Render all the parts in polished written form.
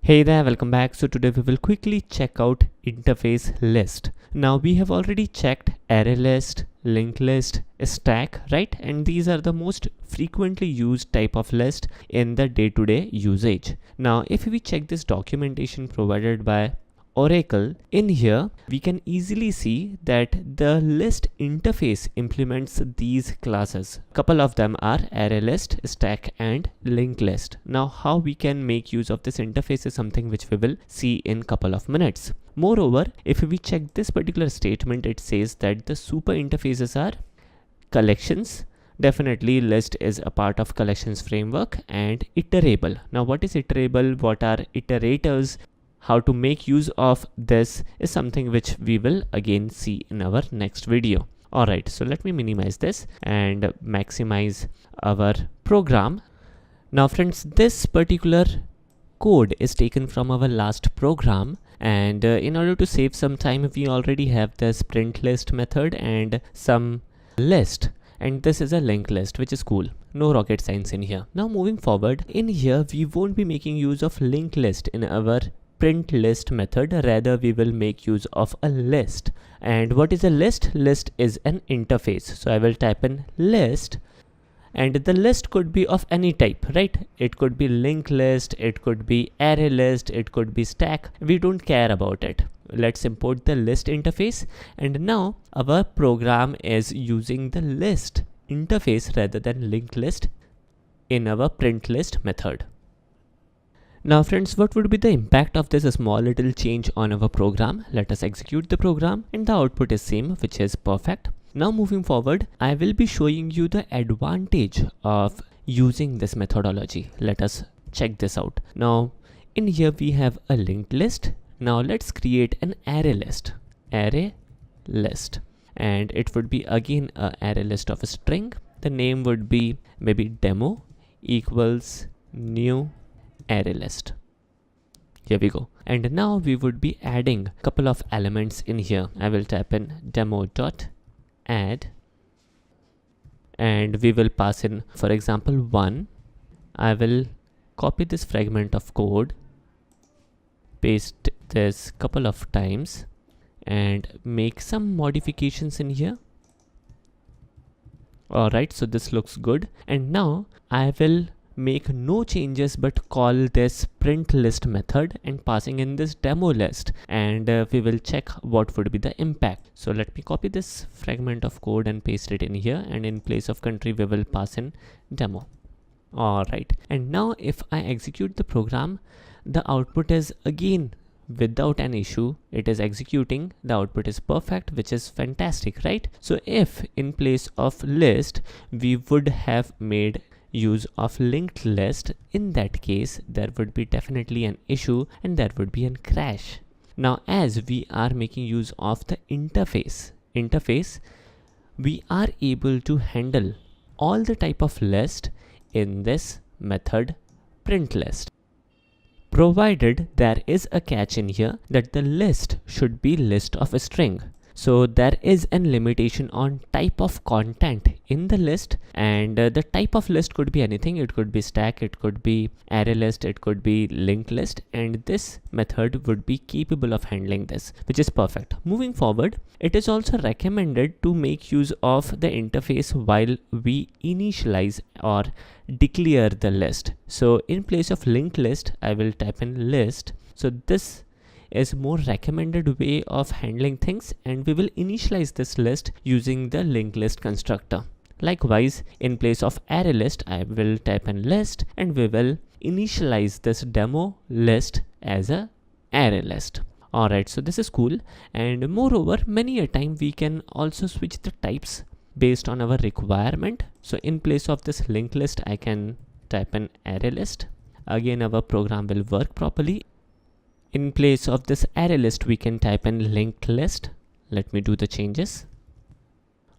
Hey there, welcome back. So today we will quickly check out interface list. Now we have already checked array list, linked list, stack, right? And these are the most frequently used type of list in the day-to-day usage. Now if we check this documentation provided by Oracle, in here we can easily see that the list interface implements these classes. Couple of them are array list, stack and linked list. Now how we can make use of this interface is something which we will see in couple of minutes. Moreover, if we check this particular statement, it says that the super interfaces are collections. Definitely list is a part of collections framework, and iterable. Now what is iterable? What are iterators? How to make use of this is something which we will again see in our next video. Alright, so let me minimize this and maximize our program. Now friends, this particular code is taken from our last program, and in order to save some time, we already have the sprint list method and some list, and this is a linked list, which is cool. No rocket science in here. Now moving forward, in here we won't be making use of linked list in our print list method, rather we will make use of a list. And what is a list? List is an interface. So I will type in list, and the list could be of any type, right? It could be linked list, it could be array list, it could be stack. We don't care about it. Let's import the list interface, and now our program is using the list interface rather than linked list in our print list method. Now friends, what would be the impact of this small little change on our program? Let us execute the program, and the output is same, which is perfect. Now moving forward, I will be showing you the advantage of using this methodology. Let us check this out. Now in here we have a linked list. Now let's create an array list. Array list. And it would be again an array list of a string. The name would be maybe demo equals new array list. Here we go. And now we would be adding a couple of elements in here. I will type in demo.add, and we will pass in, for example, 1. I will copy this fragment of code, paste this couple of times, and make some modifications in here. Alright, so this looks good. And now I will make no changes but call this print list method and passing in this demo list, and we will check what would be the impact. So let me copy this fragment of code and paste it in here, and in place of country we will pass in demo. Alright, and now if I execute the program, the output is again without an issue. It is executing, the output is perfect, which is fantastic, right? So if in place of list we would have made use of linked list, in that case there would be definitely an issue and there would be a crash. Now as we are making use of the interface, we are able to handle all the type of list in this method print list, provided there is a catch in here that the list should be list of a string. So there is a limitation on type of content in the list, and the type of list could be anything. It could be stack, it could be array list, it could be linked list, and this method would be capable of handling this, which is perfect. Moving forward, it is also recommended to make use of the interface while we initialize or declare the list. So in place of linked list, I will type in list. So this is more recommended way of handling things, and we will initialize this list using the linked list constructor. Likewise, in place of array list, I will type in list, and we will initialize this demo list as a array list. Alright, so this is cool. And moreover, many a time we can also switch the types based on our requirement. So in place of this linked list, I can type in array list. Again, our program will work properly. In place of this array list, we can type in linked list. Let me do the changes.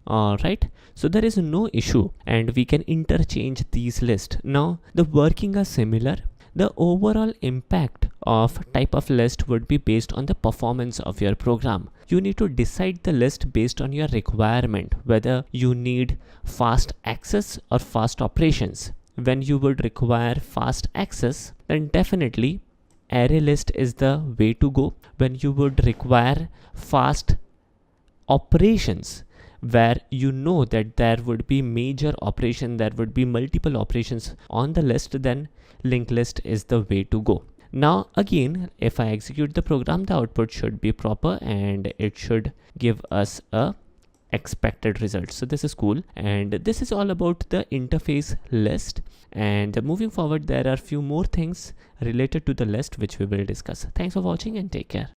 Alright, so there is no issue, and we can interchange these lists. Now the working are similar. The overall impact of type of list would be based on the performance of your program. You need to decide the list based on your requirement, whether you need fast access or fast operations. When you would require fast access, then definitely array list is the way to go when you would require fast operations, where you know that there would be major operation, there would be multiple operations on the list, then linked list is the way to go. Now again, if I execute the program, the output should be proper and it should give us a expected result. So this is cool, and this is all about the interface list. And moving forward, there are few more things related to the list which we will discuss. Thanks for watching and take care.